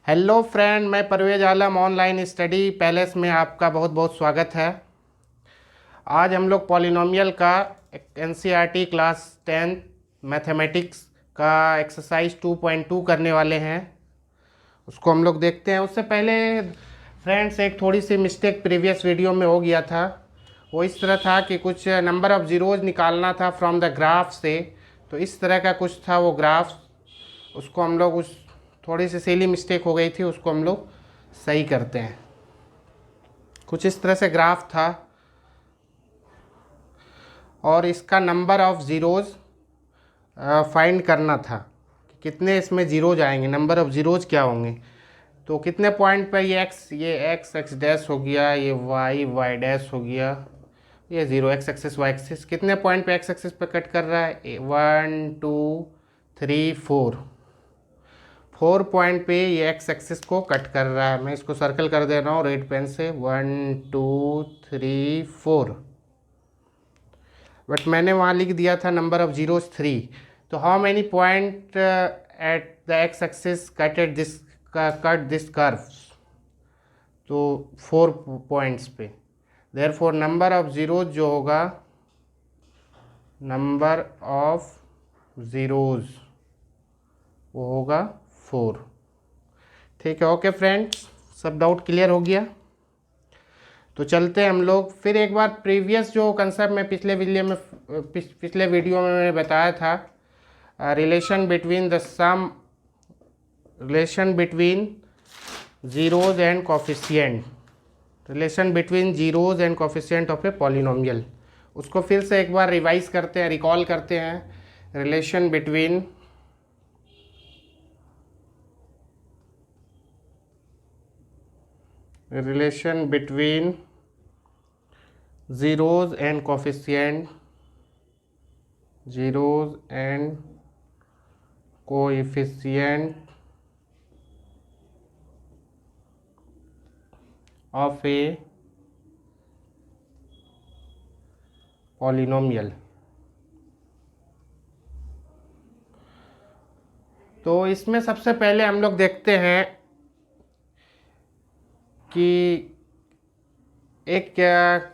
Hello friend, मैं Parvez Alam online study palace में आपका बहुत बहुत स्वागत है। आज हम लोग पॉलिनोमियल का एनसीईआरटी क्लास 10 मैथमेटिक्स का एक्सरसाइज 2.2 करने वाले हैं। उसको हम लोग देखते हैं। उससे पहले फ्रेंड्स एक थोड़ी सी मिस्टेक प्रीवियस वीडियो में हो गया था। वो इस तरह था कि कुछ नंबर ऑफ़ ज़ीरोज़ निकालना था फ्रॉम द ग्राफ से, तो इस तरह का कुछ था वो ग्राफ। उसको हम लोग उस थोड़ी सी सिली मिस्टेक हो गई थी, उसको हम लोग सही करते हैं। कुछ इस तरह से ग्राफ था और इसका नंबर ऑफ़ ज़ीरोज़ फाइंड करना था कि कितने इसमें ज़ीरोज़ आएंगे, नंबर ऑफ़ ज़ीरोज़ क्या होंगे। तो कितने पॉइंट पर ये एक्स डैश हो गया, ये वाई डैश हो गया, ये zero x axis y axis. कितने पॉइंट पे एक्स एक्सिस पे कट कर रहा है? 1 2 3 4 पॉइंट पे ये एक्स एक्सिस को कट कर रहा है। मैं इसको सर्कल कर दे रहा हूँ रेड पेन से। 1 2 3 4, बट मैंने वहाँ लिख दिया था नंबर ऑफ जीरोज 3। तो how many point at the x axis cut this curve? तो 4 पॉइंट्स पे। देयरफॉर नंबर ऑफ ज़ीरोज जो होगा, नंबर ऑफ ज़ीरोज़ वो होगा 4। ठीक है, ओके फ्रेंड्स, सब डाउट क्लियर हो गया। तो चलते हैं हम लोग फिर एक बार प्रीवियस जो कंसेप्ट मैं पिछले वीडियो में मैंने बताया था, relation between zeros and coefficient, relation between zeros and coefficient of a polynomial. उसको फिर से एक बार रिवाइज करते हैं, रिकॉल करते हैं। Relation between zeros and coefficient of a polynomial। तो इसमें सबसे पहले हम लोग देखते हैं कि एक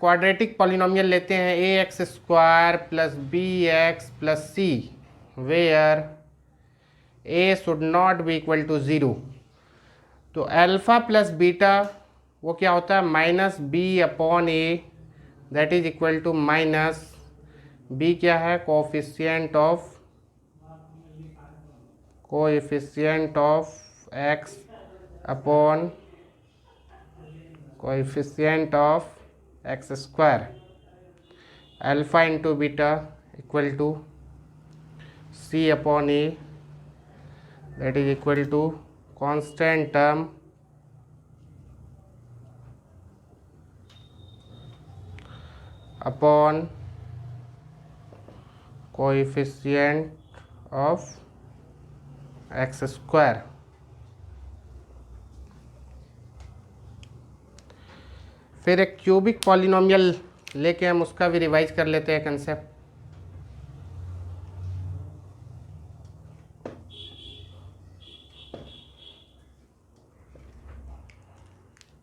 क्वाड्रेटिक पॉलिनोमियल लेते हैं, a x square plus b x plus c, where a should not be equal to zero. तो अल्फ़ा प्लस बीटा वो क्या होता है? Minus b upon a, that is equal to minus b क्या है? Coefficient of x upon coefficient of x square. Alpha into beta equal to c upon a, that is equal to constant term upon coefficient of x square. फिर एक cubic polynomial लेके हम उसका भी revise कर लेते हैं concept.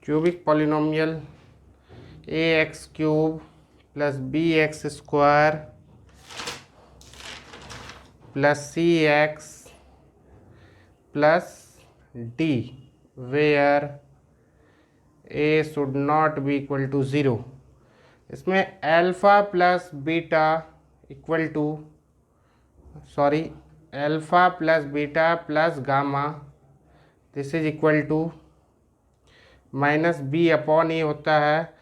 Cubic polynomial a x cube plus b x square plus c x plus d, where a should not be equal to zero. इसमें alpha plus beta equal to alpha plus beta plus gamma, this is equal to minus b upon a होता है,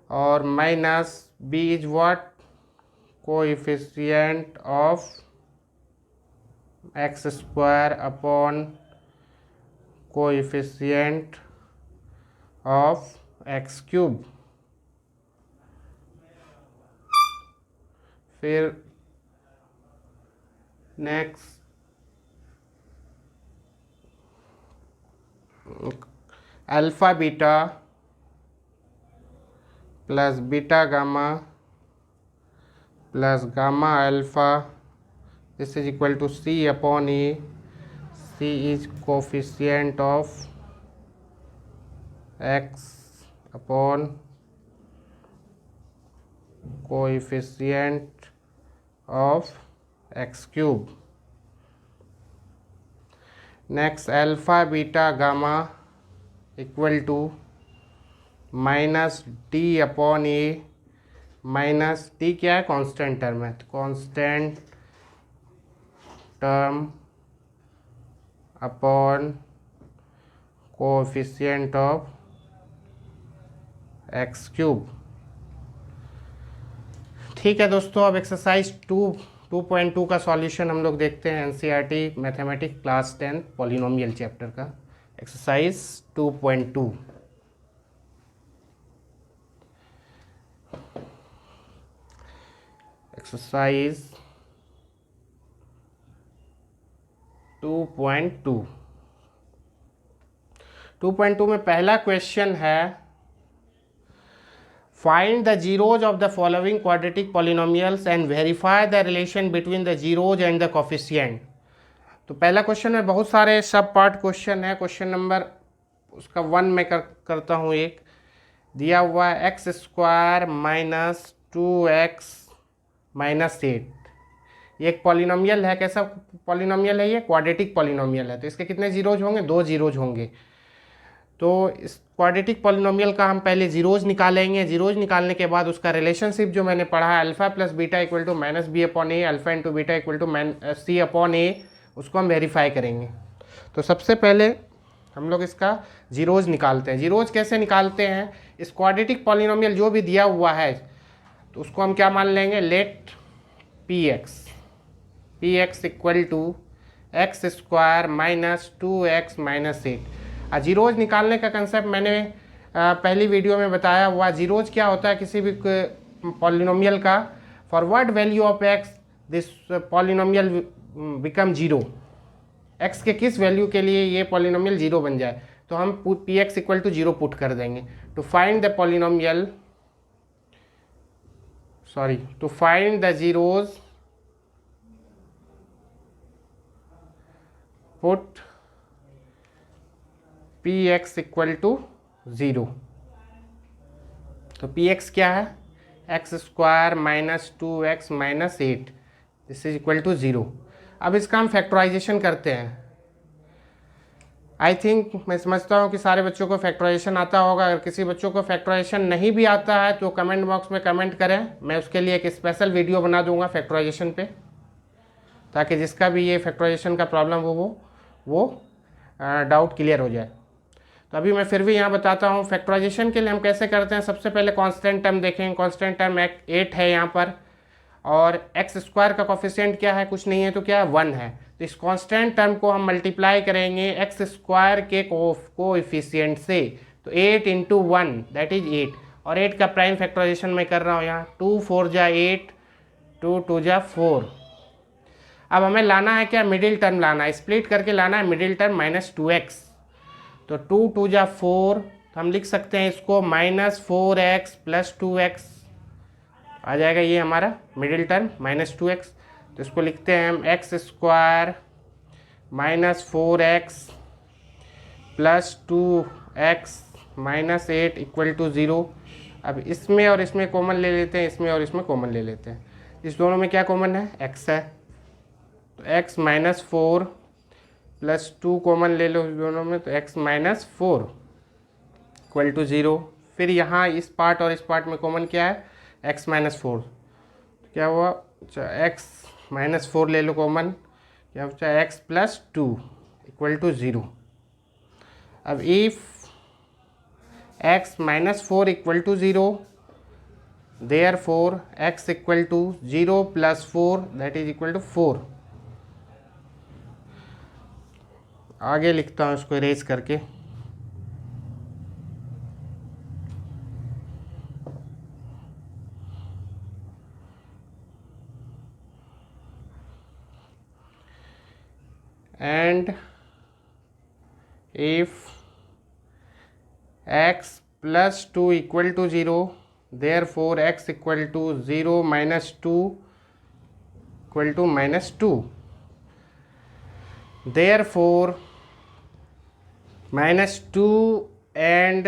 और minus b is what? Coefficient of x square upon coefficient of x cube. फिर next alpha beta plus beta gamma plus gamma alpha, this is equal to c upon a. C is coefficient of x upon coefficient of x cube. Next alpha beta gamma equal to minus d upon a, minus d क्या है, constant term है, तो constant term upon coefficient of x cube. ठीक है दोस्तों, अब exercise 2.2 का solution हम लोग देखते हैं। NCERT mathematics class 10 polynomial chapter का एक्सरसाइज 2.2। एक्सरसाइज 2.2 में पहला क्वेश्चन है, find the zeros of the following quadratic polynomials and verify the relation between the zeros and the coefficient. तो पहला क्वेश्चन में बहुत सारे सब पार्ट क्वेश्चन है। क्वेश्चन नंबर उसका 1 में करता हूँ। एक दिया हुआ है x square minus 2x minus 8। ये एक पॉलिनोमियल है। कैसा पॉलिनोमियल है ये? क्वाड्रेटिक पॉलिनोमियल है। तो इसके कितने जीरोज होंगे? 2 जीरोज होंगे। तो इस क्वाड्रेटिक पॉलिनोमियल का हम पहले जीरोज निकालेंगे। जीरोज निकालने के बाद उसका रिलेशनशिप जो मैंने पढ़ा है, alpha plus beta equal to minus b upon a, alpha into beta equal to c upon a, उसको हम वेरीफाई करेंगे। तो सबसे पहले हम लोग इसका जीरोज निकालते हैं। जीरोज कैसे निकालते हैं? इस क्वाड्रेटिक पॉलिनोमियल जो भी दिया हुआ है तो उसको हम क्या मान लेंगे? Let p x equal to x square minus 2x minus 8। Zeros निकालने का कंसेप्ट मैंने पहली वीडियो में बताया हुआ। जीरोज क्या होता है किसी भी पॉलिनोमियल का? For what value of x this polynomial become zero. X के किस वैल्यू के लिए ये पॉलिनोमियल जीरो बन जाए, तो हम p x equal to zero put कर देंगे। To find the polynomial, to find the zeros put p x equal to zero. तो पी एक्स क्या है? X square minus 2x minus 8, this is equal to zero. अब इसका हम factorisation करते हैं। आई थिंक मैं समझता हूँ कि सारे बच्चों को फैक्टराइजेशन आता होगा। अगर किसी बच्चों को फैक्टराइजेशन नहीं भी आता है तो कमेंट बॉक्स में कमेंट करें, मैं उसके लिए एक स्पेशल वीडियो बना दूंगा फैक्टराइजेशन पे, ताकि जिसका भी ये फैक्टराइजेशन का प्रॉब्लम हो वो डाउट क्लियर हो जाए। तो अभी मैं फिर भी यहाँ बताता हूँ फैक्टराइजेशन के लिए हम कैसे करते हैं। सबसे पहले कांस्टेंट टर्म देखेंगे। कांस्टेंट टर्म 8 है यहाँ पर, और एक्स स्क्वायर का कोफिशिएंट क्या है? कुछ नहीं है, तो क्या है? 1 है। तो इस कांस्टेंट टर्म को हम मल्टीप्लाई करेंगे एक्स स्क्वायर के कोएफिशिएंट से। तो 8 इंटू 1 दैट इज 8, और 8 का प्राइम फैक्टराइजेशन मैं कर रहा हूँ यहाँ। 2 4 जा 8, 2 2 जा 4। अब हमें लाना है क्या? मिडिल टर्म लाना है, स्प्लिट करके लाना है मिडिल टर्म माइनस 2x। तो 2 2 जा 4, तो हम लिख सकते हैं इसको माइनस 4x प्लस 2x आ जाएगा। ये हमारा मिडिल टर्म माइनस 2x। तो इसको लिखते हैं हम x square minus 4x plus 2x minus 8 equal to 0। अब इसमें और इसमें कॉमन ले लेते हैं, इसमें और इसमें कॉमन ले लेते हैं। इस दोनों में क्या कॉमन है? x है। तो x माइनस 4 प्लस 2 कॉमन ले लो इस दोनों में, तो x माइनस 4 इक्वल टू 0। फिर यहाँ इस पार्ट और इस पार्ट में कॉमन क्या है? x minus 4। तो क्या हुआ? x माइनस 4 ले लो कॉमन, क्या बचा? x plus 2 equal to 0। अब if x minus 4 equal to 0, therefore x equal to 0 plus 4 that is equal to 4। आगे लिखता हूँ इसको इरेज करके। And if x plus 2 equal to 0, therefore x equal to 0 minus 2 equal to minus 2। therefore minus 2 and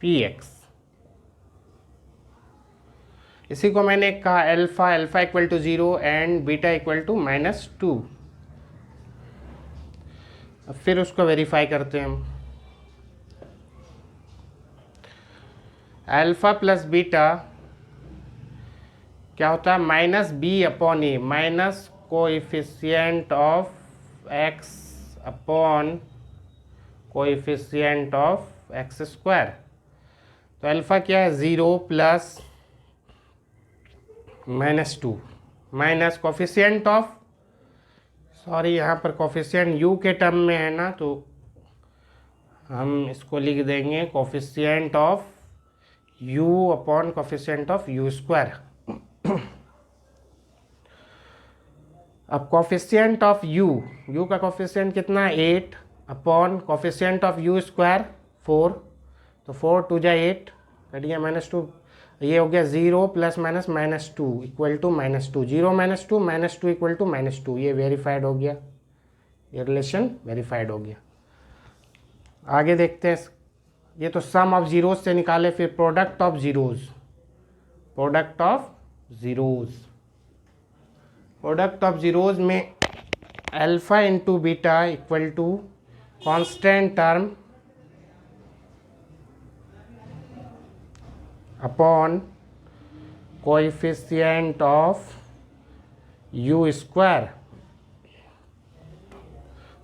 p x. इसी को मैंने कहा alpha, alpha equal to 0 and beta equal to -2। अब फिर उसको वेरीफाई करते हैं हम। अल्फा प्लस बीटा क्या होता है, -b/a, minus coefficient of x upon coefficient of x square. तो अल्फा क्या है, 0 plus -2 minus coefficient of, sorry यहाँ पर कोफिशिएंट u के टर्म में है ना, तो हम इसको लिख देंगे coefficient of u upon coefficient of u square. अब कोफिशिएंट ऑफ u का कोफिशिएंट कितना है, 8 upon coefficient of u square 4, तो 4 2 जा 8 कट गया -2, ये हो गया 0 plus minus -2 equal to -2, 0 -2 equal to -2, ये वेरीफाइड हो गया, ये रिलेशन वेरीफाइड हो गया। आगे देखते हैं, ये तो सम ऑफ जीरोज से निकाले, फिर product of zeros, product of zeros, product of zeros में alpha into beta equal to constant term upon coefficient of u square.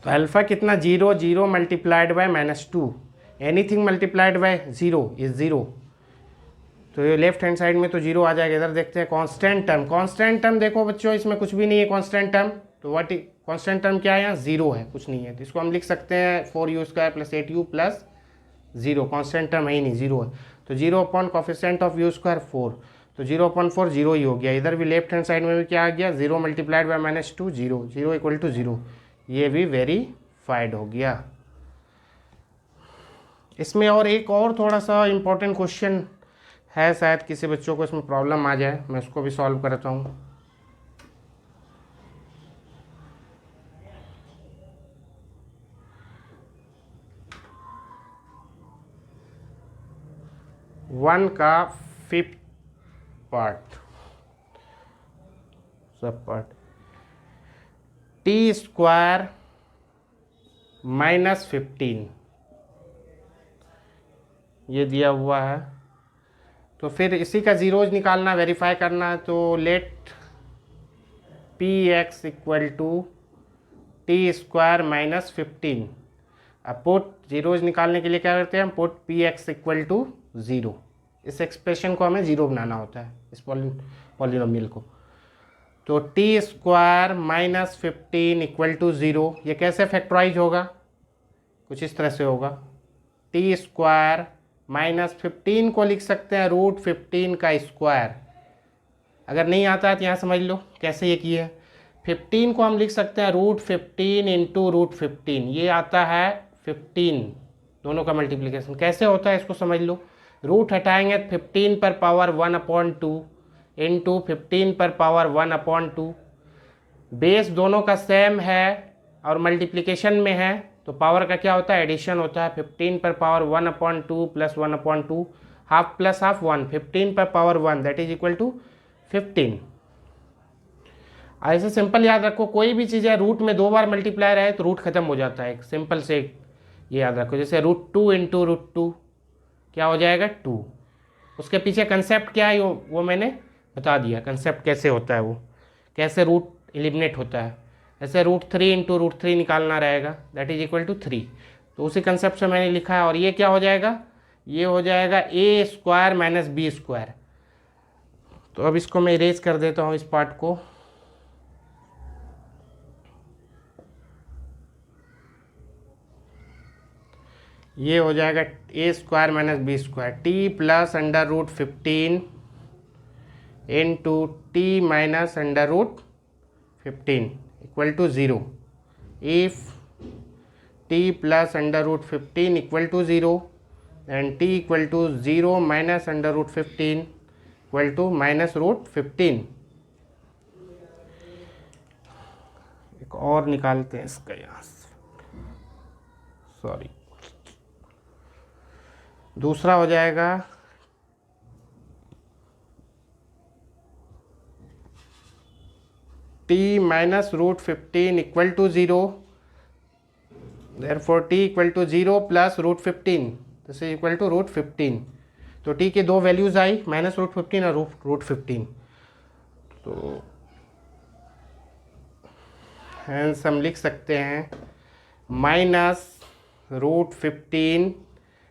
तो अल्फा कितना, 0, 0 multiplied by -2, anything multiplied by 0 is 0, तो ये लेफ्ट हैंड साइड में तो 0 आ जाएगा। इधर देखते हैं कांस्टेंट टर्म, कांस्टेंट टर्म देखो बच्चों इसमें कुछ भी नहीं है कांस्टेंट टर्म, तो व्हाट कांस्टेंट टर्म क्या है, यहाँ 0 है, कुछ नहीं है, तो इसको हम लिख सकते हैं 4u square plus 8u plus 0, constant term है ही नहीं, 0 है, तो 0 upon coefficient of u square 4, तो 0/4 0 ही हो गया। इधर भी लेफ्ट हैंड साइड में भी क्या आ गया, 0 मल्टीप्लाइड बाय -2 0, 0 इक्वल टू 0, ये भी वेरीफाइड हो गया। इसमें और एक और थोड़ा सा इम्पोर्टेंट क्वेश्चन है, शायद किसी बच्चों को इसमें प्रॉब्लम आ जाए, मैं उसको भी सॉल्व करता हूँ। वन का 5th पार्ट, सब पार्ट, टी स्क्वायर -15 ये दिया हुआ है, तो फिर इसी का जीरोज निकालना, वेरीफाई करना है, तो let p x equal to t square -15। अब पुट जीरोज निकालने के लिए क्या करते हैं हम, put p x equal to 0, इस एक्सप्रेशन को हमें 0 बनाना होता है, इस पॉलिनोमियल को। तो टी स्क्वायर -15 इक्वल टू 0, ये कैसे फैक्टराइज होगा, कुछ इस तरह से होगा, टी स्क्वायर -15 को लिख सकते हैं √15 का स्क्वायर। अगर नहीं आता है तो यहाँ समझ लो कैसे ये किए, 15 को हम लिख सकते हैं √15 इंटू √15, ये आता है 15, दोनों का मल्टीप्लिकेशन कैसे होता है इसको समझ लो। रूट हटाएंगे 15 पर पावर 1/2 इंटू 15 पर पावर 1/2, बेस दोनों का सेम है और मल्टीप्लिकेशन में है, तो पावर का क्या होता है, एडिशन होता है। 15 पर power 1/2 plus 1/2, half plus half 1, 15 पर power 1 that is equal to 15। ऐसे सिंपल याद रखो, कोई भी चीज़ है रूट में 2 बार मल्टीप्लाई रहे तो रूट खत्म हो जाता है, सिंपल से ये याद रखो। जैसे √2 इंटू √2 क्या हो जाएगा 2, उसके पीछे कंसेप्ट क्या है वो मैंने बता दिया, कंसेप्ट कैसे होता है, वो कैसे रूट एलिमिनेट होता है। ऐसे √3 इंटू √3 निकालना रहेगा दैट इज इक्वल टू 3, तो उसी कंसेप्ट से मैंने लिखा है। और ये क्या हो जाएगा, ये हो जाएगा a square minus b square. तो अब इसको मैं इरेज कर देता हूँ इस पार्ट को, ये हो जाएगा a square minus b square, t plus √15 into t minus √15 equal to 0। If t plus √15 equal to 0 and t equal to 0 minus √15 equal to -√15। एक और निकालते हैं इसका यहाँ, सॉरी, दूसरा हो जाएगा t minus root 15 equal to 0, therefore t equal to 0 plus root 15, this is equal to root 15। तो t की दो वैल्यूज आई, माइनस रूट 15 और रूट 15। तो हेंस हम लिख सकते हैं minus root 15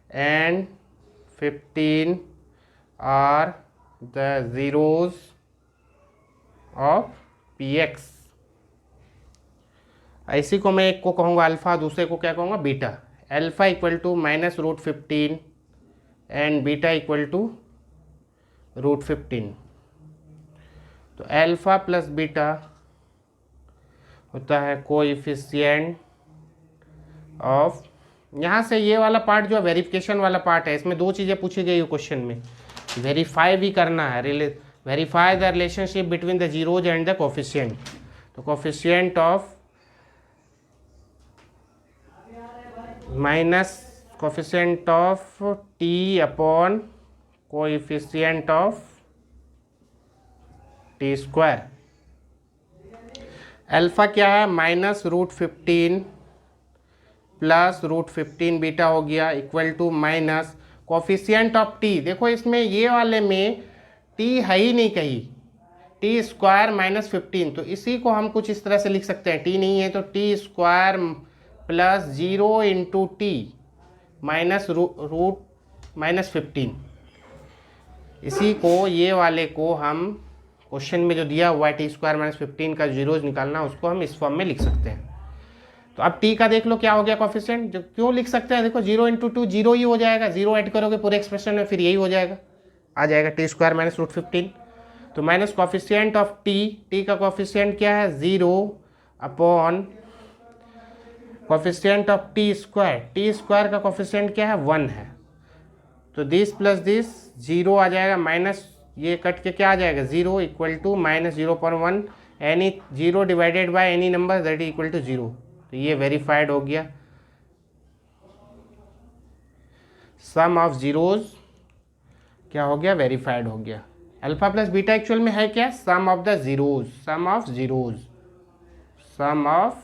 and 15 are the zeros of px। इसी को मैं एक को कहूँगा अल्फ़ा, दूसरे को क्या कहूँगा beta. Alpha equal to minus root 15 and beta equal to root 15। तो अल्फ़ा प्लस बीटा होता है कोएफिशिएंट ऑफ, यहाँ से ये वाला पार्ट जो वेरिफिकेशन वाला पार्ट है, इसमें दो चीज़ें पूछी गई है क्वेश्चन में, वेरीफाई भी करना है, verify the relationship between the zeros and the coefficient. तो coefficient of minus coefficient of t upon coefficient of t square. Alpha क्या है, minus root 15 plus root 15 beta हो गया equal to minus coefficient of t. देखो इसमें ये वाले में टी है ही नहीं कहीं, टी स्क्वायर माइनस 15, तो इसी को हम कुछ इस तरह से लिख सकते हैं, टी नहीं है तो t square plus 0 into t minus root minus 15। इसी को ये वाले को हम क्वेश्चन में जो दिया हुआ है टी स्क्वायर माइनस 15 का जीरोज निकालना, उसको हम इस फॉर्म में लिख सकते हैं। तो अब टी का देख लो क्या हो गया कोफिशिएंट, जो क्यों लिख सकते हैं, देखो 0 इंटू 2 जीरो ही हो जाएगा, जीरो ऐड करोगे पूरे एक्सप्रेशन में, फिर यही हो जाएगा, आ जाएगा टी स्क्वायर माइनस रूट 15। तो माइनस कोफिशिएंट ऑफ टी का कोफिशिएंट क्या है 0 upon coefficient of t square का कोफिशिएंट क्या है 1 है। तो दिस प्लस दिस 0 आ जाएगा, माइनस ये कट के क्या आ जाएगा 0 equal to minus 0.1, any 0 divided by any number that is equal to 0। तो ये वेरीफाइड हो गया। सम ऑफ जीरोज क्या हो गया, वेरीफाइड हो गया। अल्फा प्लस बीटा एक्चुअल में है क्या, sum of the zeros, sum of zeros, sum of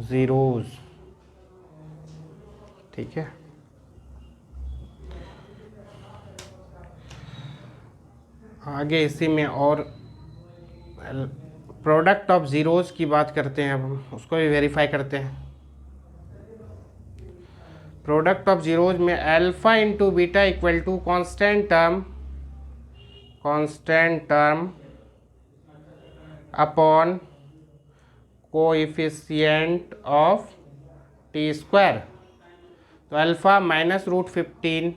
zeros, ठीक है। आगे इसी में और प्रोडक्ट ऑफ जीरोज की बात करते हैं, अब हम उसको भी वेरीफाई करते हैं। प्रोडक्ट ऑफ जीरोज में alpha into beta equal to constant term upon coefficient of t square. तो alpha minus root 15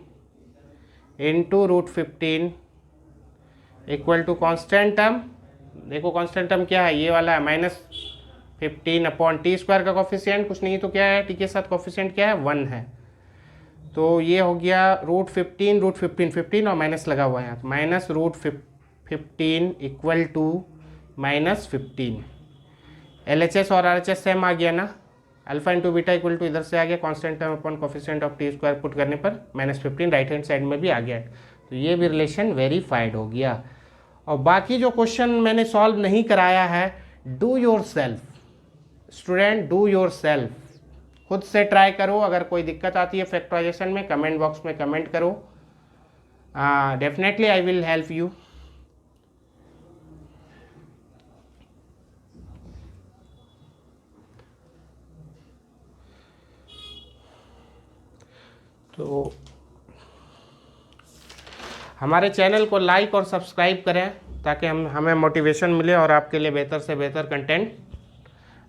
into root 15 equal to constant term, देखो कांस्टेंट टर्म क्या है, ये वाला है माइनस 15 अपॉन टी स्क्वायर का कोफिशिएंट कुछ नहीं तो क्या है, टी के साथ कोफिशिएंट क्या है 1 है। तो ये हो गया रूट 15 और माइनस लगा हुआ है यहाँ, minus root 15 equal to minus 15। LHS और RHS सेम आ गया ना, alpha into beta equal to इधर से आ गया constant term upon coefficient of t square put करने पर माइनस 15 राइट हैंड साइड में भी आ गया है। तो ये भी रिलेशन वेरीफाइड हो गया। और बाकी जो क्वेश्चन मैंने सॉल्व नहीं कराया है, do your self student, do your self, खुद से ट्राई करो। अगर कोई दिक्कत आती है फैक्टराइजेशन में कमेंट बॉक्स में कमेंट करो, definitely I will help you. तो हमारे चैनल को लाइक और सब्सक्राइब करें ताकि हमें मोटिवेशन मिले और आपके लिए बेहतर से बेहतर कंटेंट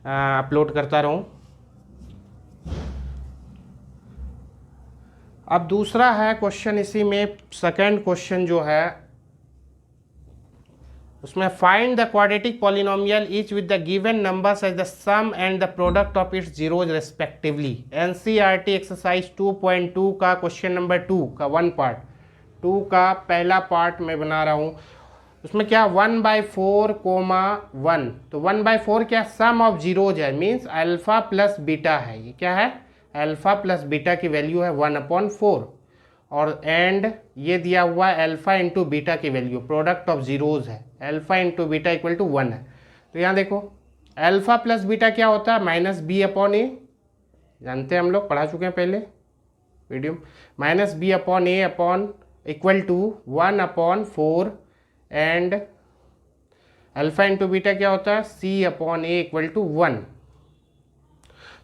अपलोड करता रहूं। अब दूसरा है क्वेश्चन, इसी में सेकंड क्वेश्चन जो है उसमें find the quadratic polynomial each with the given numbers as the sum and the product of its zeros respectively. NCERT exercise 2.2 का क्वेश्चन नंबर 2 का 1 पार्ट 2 का पहला पार्ट मैं बना रहा हूँ। उसमें क्या 1/4, 1, तो 1/4 क्या सम ऑफ जीरोज है, मीन्स अल्फा प्लस बीटा है। ये क्या है, अल्फा प्लस बीटा की वैल्यू है 1/4। और एंड ये दिया हुआ है अल्फ़ा इंटू बीटा की वैल्यू, प्रोडक्ट ऑफ जीरोज़ है, alpha into beta equal to 1 है। तो यहाँ देखो अल्फ़ा प्लस बीटा क्या होता है, माइनस बी अपॉन ए, जानते हैं हम लोग, पढ़ा चुके हैं पहले video, minus b upon a upon equal to 1 upon 4 and alpha into beta क्या होता है, c upon a equal to 1।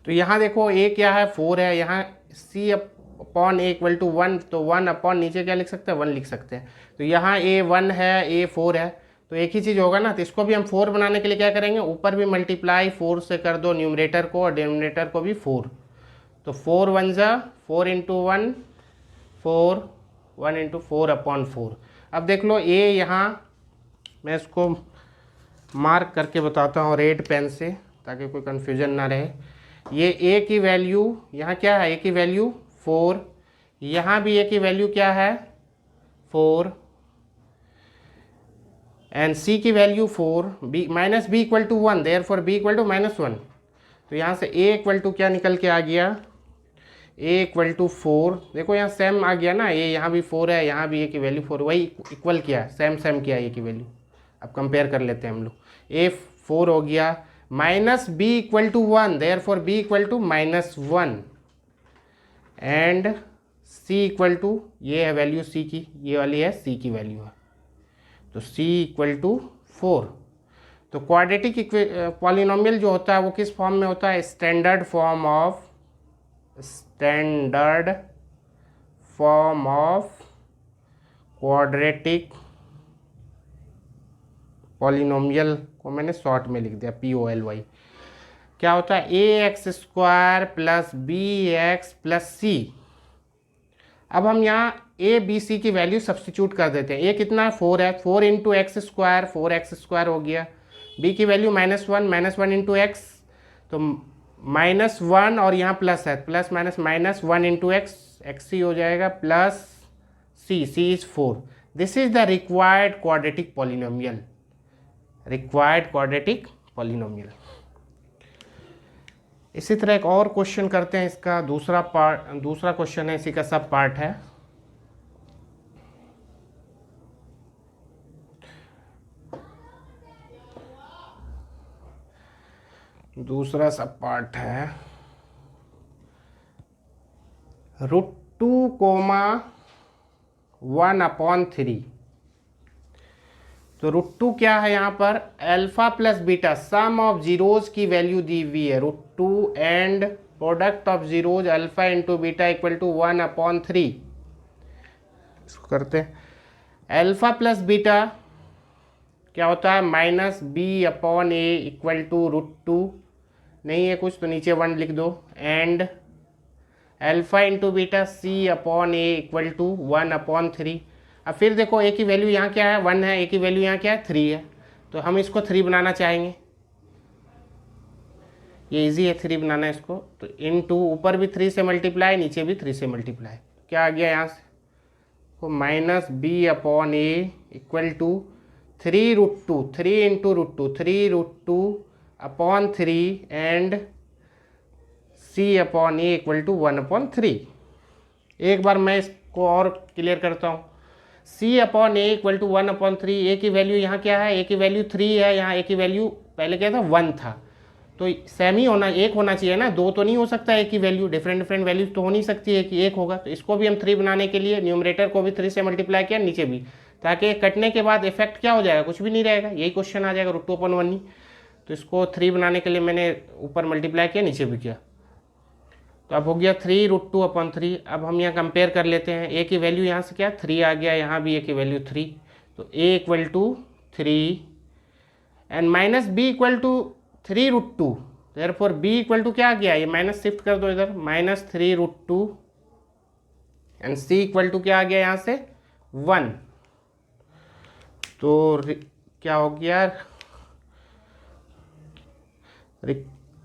तो यहाँ देखो ए क्या है, 4 है, यहाँ सी अपॉन ए इक्वल टू 1, तो 1 अपॉन नीचे क्या लिख सकते हैं, 1 लिख सकते हैं। तो यहाँ ए 1 है, ए 4 है, तो एक ही चीज़ होगा ना। तो इसको भी हम 4 बनाने के लिए क्या करेंगे, ऊपर भी मल्टीप्लाई 4 से कर दो न्यूमरेटर को और डिनोमिनेटर को भी 4। तो 4 1 जा 4 इंटू 1 4, 1 इंटू 4 अपॉन 4। अब देख लो ए, यहाँ मैं इसको मार्क करके बताता हूँ रेड पेन से ताकि कोई कन्फ्यूजन ना रहे। ये ए की वैल्यू यहाँ क्या है, ए की वैल्यू 4, यहाँ भी ए की वैल्यू क्या है 4 एंड सी की value 4, B minus B equal to 1, therefore B equal to -1। तो यहाँ से ए इक्वल टू क्या निकल के आ गया, ए इक्वल टू 4। देखो यहाँ सेम आ गया ना, ए यहाँ भी 4 है, यहाँ भी ए की वैल्यू 4, वही इक्वल किया, सेम सेम किया ए की वैल्यू। अब कंपेयर कर लेते हैं हम लोग, ए 4 हो गया, minus B equal to 1, therefore B equal to -1 and c equal to, ये है वैल्यू सी की, ये वाली है सी की वैल्यू है, तो सी इक्वल टू 4। तो क्वाड्रेटिक पॉलिनोमियल जो होता है वो किस फॉर्म में होता है, standard form of quadratic polynomial को मैंने शॉर्ट में लिख दिया POLY। क्या होता है, ax² प्लस bx प्लस सी। अब हम यहाँ a b c की वैल्यू सब्सटीट्यूट कर देते हैं। a कितना है, 4 है, 4 इंटू एक्स स्क्वायर, 4x² हो गया, b की वैल्यू -1 इंटू एक्स, तो -1 और यहाँ प्लस है, plus minus -1 into x, x हो जाएगा, plus c is 4। This is the required quadratic polynomial. इसी तरह एक और क्वेश्चन करते हैं, इसका दूसरा क्वेश्चन है, इसी का सब पार्ट है। दूसरा सब पार्ट है √2, 1/3। तो √2 क्या है, यहाँ पर alpha plus beta sum of zeros की वैल्यू दी हुई है, √2 and product of zeros alpha into beta equal to 1/3। इसको करते हैं, अल्फा प्लस बीटा क्या होता है, -b/a इक्वल टू √2, नहीं है कुछ तो नीचे 1 लिख दो, and alpha into beta c/a equal to 1/3। अब फिर देखो ए की वैल्यू यहाँ क्या है, 1 है, ए की वैल्यू यहाँ क्या है, 3 है, तो हम इसको 3 बनाना चाहेंगे, ये इजी है 3 बनाना इसको। तो इनटू ऊपर भी 3 से मल्टीप्लाई, नीचे भी 3 से मल्टीप्लाई, क्या आ गया यहाँ से, तो -b/a equal to 3√2, 3 into √2, 3√2/3 and c/a equal to 1/3। एक बार मैं इसको और क्लियर करता हूँ, c/a इक्वल टू 1/3। ए की वैल्यू यहाँ क्या है, ए की वैल्यू 3 है, यहाँ ए की वैल्यू पहले क्या था 1 था, तो सेम ही होना, एक होना चाहिए ना, 2 तो नहीं हो सकता, ए की वैल्यू डिफरेंट वैल्यूज तो हो नहीं सकती है कि एक होगा। तो इसको भी हम 3 बनाने के लिए न्यूमरेटर को भी 3 से मल्टीप्लाई किया, नीचे भी, ताकि कटने के बाद इफेक्ट क्या हो जाएगा, कुछ भी नहीं रहेगा, यही क्वेश्चन आ जाएगा √2/1 ही। तो इसको 3 बनाने के लिए मैंने ऊपर मल्टीप्लाई किया, नीचे भी किया, तो अब हो गया 3√2/3। अब हम यहाँ कंपेयर कर लेते हैं, ए की वैल्यू यहाँ से क्या 3 आ गया, यहाँ भी ए की वैल्यू 3, तो a equal to 3 and minus b equal to 3√2, therefore b equal to क्या आ गया, ये माइनस शिफ्ट कर दो इधर, -3√2 एंड c इक्वल टू क्या आ गया यहाँ से 1। तो क्या हो गया,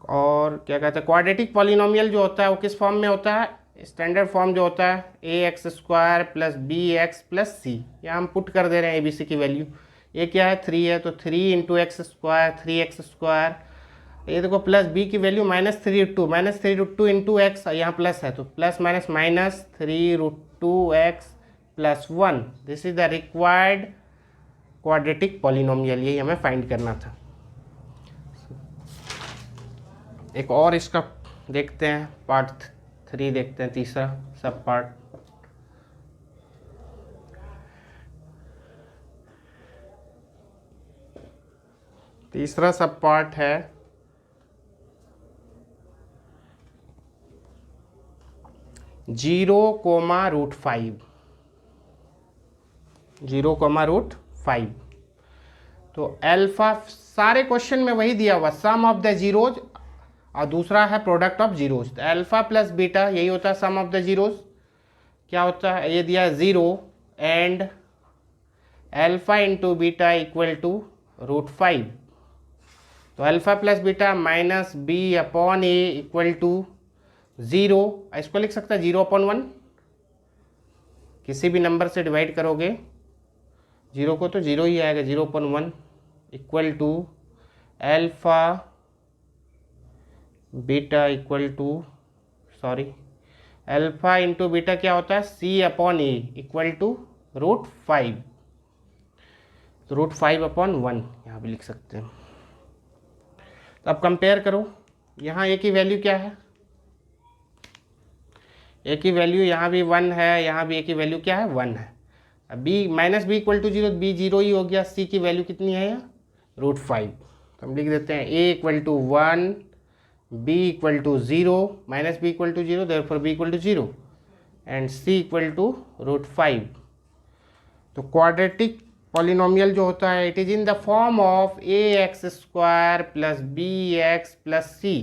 और क्या कहते हैं, क्वाड्रेटिक पॉलिनोमियल जो होता है वो किस फॉर्म में होता है, स्टैंडर्ड फॉर्म जो होता है ax² प्लस bx प्लस सी। यहाँ हम पुट कर दे रहे हैं abc की वैल्यू, ये क्या है 3 है, तो 3 इंटू x स्क्वायर, 3x², ये देखो प्लस b की वैल्यू -3√2 इंटू x, यहाँ प्लस है तो plus minus -3√2 2x + 1, this is the required quadratic polynomial, यही हमें फाइंड करना था। एक और इसका देखते हैं, पार्ट 3 देखते हैं, तीसरा सब पार्ट। तीसरा सब पार्ट है 0,5, 0,5। तो अल्फा, सारे क्वेश्चन में वही दिया हुआ, सम ऑफ द जीरोज, और दूसरा है प्रोडक्ट ऑफ जीरोज। तो अल्फा प्लस बीटा यही होता है सम ऑफ द जीरोज। क्या होता है, ये दिया 0 and alpha into beta equal to √5। तो alpha plus beta minus b/a equal to 0, इसको लिख सकता है 0/1, किसी भी नंबर से डिवाइड करोगे 0 को तो 0 ही आएगा, 0/1 equal to alpha beta equal to, sorry, alpha into beta क्या होता है c/a इक्वल टू √5, तो √5/1 यहाँ भी लिख सकते हैं। तो अब कंपेयर करो, यहाँ a की वैल्यू क्या है, a की वैल्यू यहाँ भी 1 है, यहाँ भी a की वैल्यू क्या है 1 है। अब b -b equal to 0, b 0 ही हो गया। c की वैल्यू कितनी है यहाँ √5, तो हम लिख देते हैं a equal to 1, b equal to 0, -b equal to 0, therefore b equal to 0 and c equal to √5। तो क्वाड्रेटिक पॉलिनोमियल जो होता है, it is in the form of ax² + bx + c।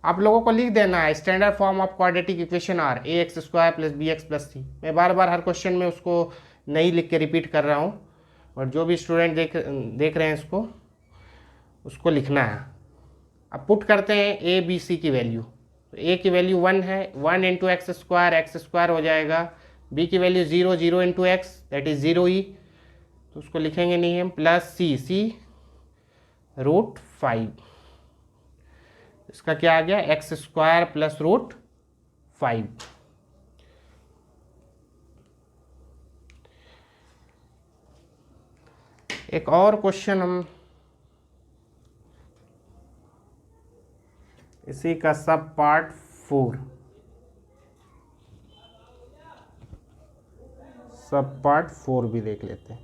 आप लोगों को लिख देना है standard form of quadratic equation are ax² + bx + c। मैं बार बार हर क्वेश्चन में उसको नहीं लिख के रिपीट कर रहा हूँ, और जो भी स्टूडेंट देख रहे हैं इसको, उसको लिखना है। अब पुट करते हैं a b c की वैल्यू। तो a की वैल्यू 1 है, 1 × x² हो जाएगा। b की वैल्यू 0, 0 × x दैट इज 0 ही, तो उसको लिखेंगे नहीं हम, प्लस c √5। इसका क्या आ गया x² + √5। एक और क्वेश्चन हम इसी का सब पार्ट 4, सब पार्ट 4 भी देख लेते हैं।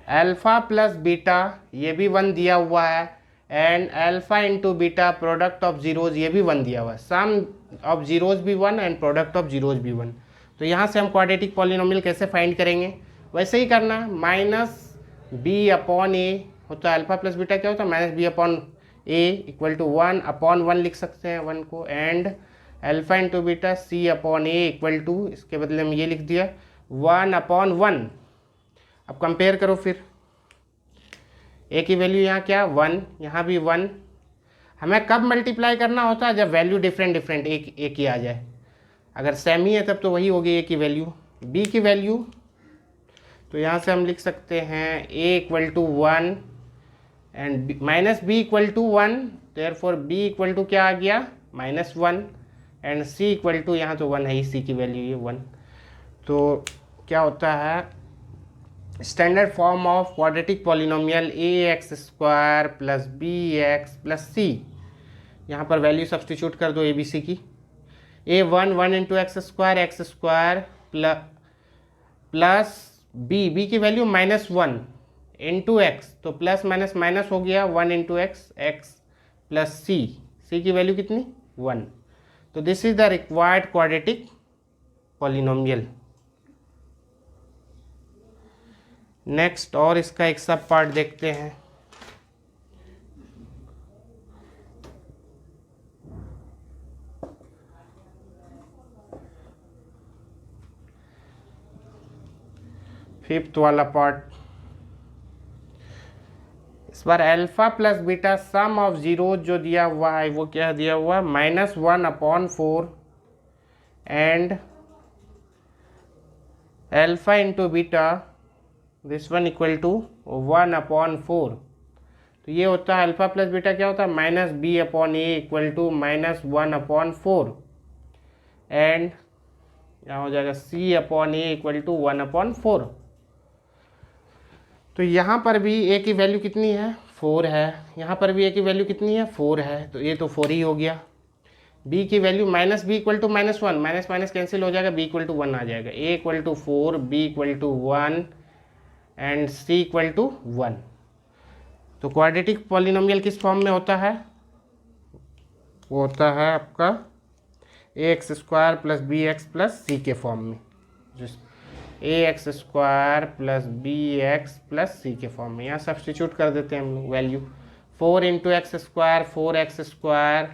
अल्फा प्लस बीटा ये भी 1 दिया हुआ है, and alpha into beta product of zeros ये भी 1 दिया हुआ है। सम ऑफ जीरोज भी 1 एंड प्रोडक्ट ऑफ जीरोज भी 1। तो यहाँ से हम क्वाड्रेटिक पॉलिनोमियल कैसे फाइंड करेंगे, वैसे ही करना है, -b/a होता है। अल्फा प्लस बीटा क्या होता है, -b/a इक्वल टू 1/1 लिख सकते हैं 1 को, and alpha into beta c/a equal to, इसके बदले में ये लिख दिया 1/1। अब कंपेयर करो फिर, a की वैल्यू यहाँ क्या 1, यहाँ भी 1। हमें कब मल्टीप्लाई करना होता है, जब वैल्यू डिफरेंट एक ही आ जाए। अगर सेम ही है तब तो वही होगी a की वैल्यू। b की वैल्यू तो यहाँ से हम लिख सकते हैं a equal to 1 and -b equal to 1, therefore b equal to क्या आ गया -1, एंड c इक्वल टू, यहाँ तो 1 है ही, c की वैल्यू ये 1। तो क्या होता है, standard form of quadratic polynomial ax² + bx + c। यहाँ पर वैल्यू सब्सटीट्यूट कर दो a b c की। a1 1 × x² प्लस b की वैल्यू -1 × x, तो प्लस माइनस माइनस हो गया 1 × x प्लस c की वैल्यू कितनी 1। तो this is the required quadratic polynomial. Next और इसका एक सब पार्ट देखते हैं। फिफ्थ वाला पार्ट, इस बार alpha plus beta sum of zero जो दिया हुआ है वो क्या दिया हुआ है, -1/4 and alpha into beta this one equal to 1/4। तो ये होता है अल्फा प्लस बीटा क्या होता है, -b/a इक्वल टू -1/4 एंड यहाँ हो जाएगा c/a इक्वल टू 1/4। तो यहाँ पर भी a की वैल्यू कितनी है, 4 है, यहाँ पर भी a की वैल्यू कितनी है, 4 है, तो ये तो 4 ही हो गया। b की value minus B equal to -1, minus minus cancel हो जाएगा, b इक्वल टू 1 आ जाएगा, a equal to 4, b equal to 1 and c equal to 1। तो क्वाड्रेटिक पॉलिनोमियल किस फॉर्म में होता है, वो होता है आपका ax² plus bx plus c के फॉर्म में, ax² plus bx plus c के फॉर्म में। यहाँ सब्सटीट्यूट कर देते हैं हम लोग value, 4 into x square 4x²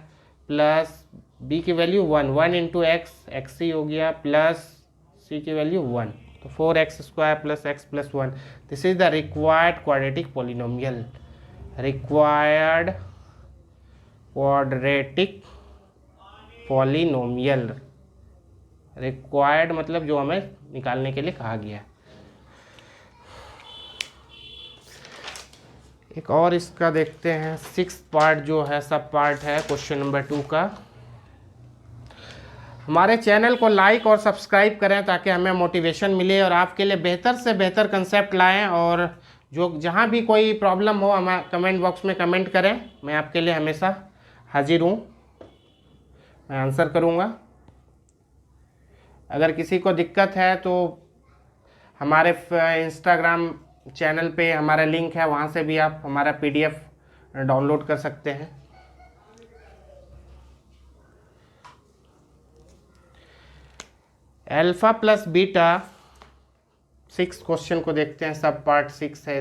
plus b की वैल्यू 1 इंटू x c हो गया, प्लस c की वैल्यू 1, तो 4x² plus x plus 1। This is the required quadratic polynomial, required quadratic polynomial. Required मतलब जो हमें निकालने के लिए कहा गया है। एक और इसका देखते हैं, 6th पार्ट जो है, सब पार्ट है क्वेश्चन नंबर 2 का। हमारे चैनल को लाइक और सब्सक्राइब करें ताकि हमें मोटिवेशन मिले और आपके लिए बेहतर से बेहतर कंसेप्ट लाएं, और जो जहां भी कोई प्रॉब्लम हो हमारे कमेंट बॉक्स में कमेंट करें, मैं आपके लिए हमेशा हाजिर हूं, मैं आंसर करूंगा। अगर किसी को दिक्कत है तो हमारे इंस्टाग्राम चैनल पे हमारा लिंक है, वहाँ से भी आप हमारा PDF डाउनलोड कर सकते हैं। अल्फ़ा प्लस बीटा, 6 क्वेश्चन को देखते हैं, सब पार्ट 6 है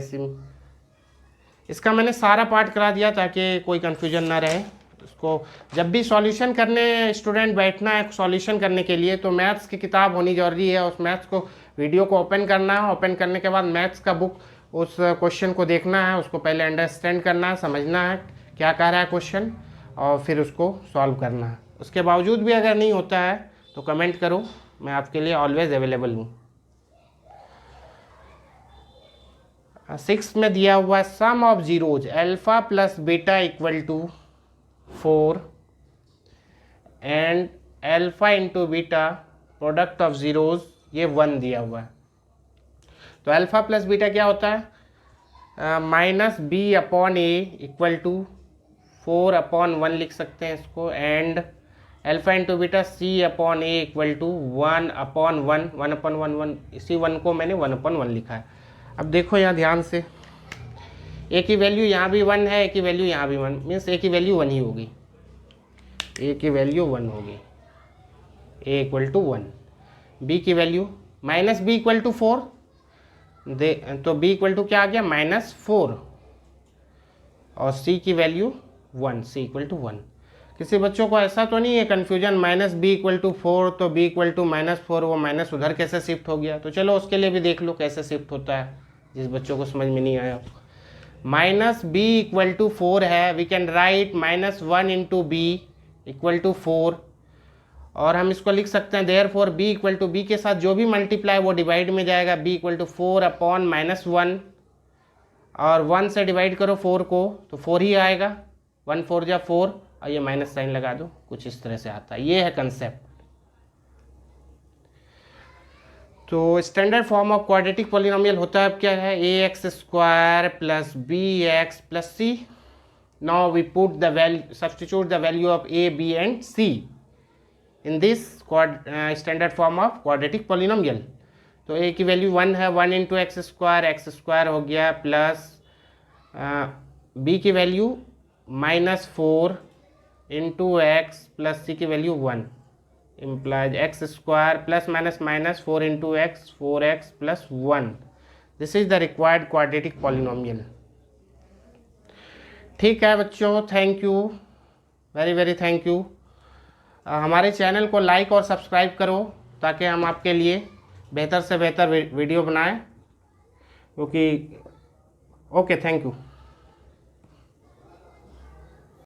इसका मैंने सारा पार्ट करा दिया ताकि कोई कन्फ्यूजन ना रहे। उसको जब भी सॉल्यूशन करने स्टूडेंट बैठना है सॉल्यूशन करने के लिए, तो मैथ्स की किताब होनी जरूरी है। उस मैथ्स को वीडियो को ओपन करना है, ओपन करने के बाद मैथ्स का बुक उस क्वेश्चन को देखना है, उसको पहले अंडरस्टैंड करना है, समझना है क्या कह रहा है क्वेश्चन, और फिर उसको सॉल्व करना है। उसके बावजूद भी अगर नहीं होता है तो कमेंट करो, मैं आपके लिए ऑलवेज अवेलेबल हूँ। 6 में दिया हुआ है sum of zeros alpha plus beta equal to 4 and alpha into beta product of zeros, ये 1 दिया हुआ है। तो अल्फ़ा प्लस बीटा क्या होता है, -b/a इक्वल टू 4/1 लिख सकते हैं इसको, and alpha into beta c/a equal to 1/1, 1/1, इसी 1 को मैंने 1/1 लिखा है। अब देखो यहाँ ध्यान से, a की वैल्यू यहाँ भी 1 है, a की वैल्यू यहाँ भी 1, मीन्स a की वैल्यू 1 ही होगी, a की वैल्यू 1 होगी, a इक्वल टू 1। b की वैल्यू -b इक्वल टू 4, तो b इक्वल टू क्या आ गया, -4, और c की वैल्यू 1, c इक्वल टू 1। किसी बच्चों को ऐसा तो नहीं है कन्फ्यूजन, -b इक्वल टू 4 तो b इक्वल टू -4, वो माइनस उधर कैसे शिफ्ट हो गया, तो चलो उसके लिए भी देख लो कैसे शिफ्ट होता है, जिस बच्चों को समझ में नहीं आया। -b इक्वल टू 4 है, we can write -1 into b equal to 4, और हम इसको लिख सकते हैं therefore b equal to, b के साथ जो भी मल्टीप्लाई वो डिवाइड में जाएगा, b इक्वल टू 4/-1, और 1 से डिवाइड करो 4 को तो 4 ही आएगा, 1 4 जा 4, और ये माइनस साइन लगा दो, कुछ इस तरह से आता है। ये है कंसेप्ट। तो standard form of quadratic polynomial होता है अब क्या है, ax² plus bx plus c। Now we put the value, substitute the value of a, b and c in this standard form of quadratic polynomial. तो a की value 1 है, 1 into x² हो गया, प्लस b की value -4 into x plus c की value 1, implies x² plus minus 4 into x, 4x plus 1। This is the required quadratic polynomial. ठीक है बच्चों, thank you, very very thank you. हमारे channel को like और सब्सक्राइब करो ताकि हम आपके लिए बेहतर से बेहतर वीडियो बनाएं, क्योंकि ओके, थैंक यू।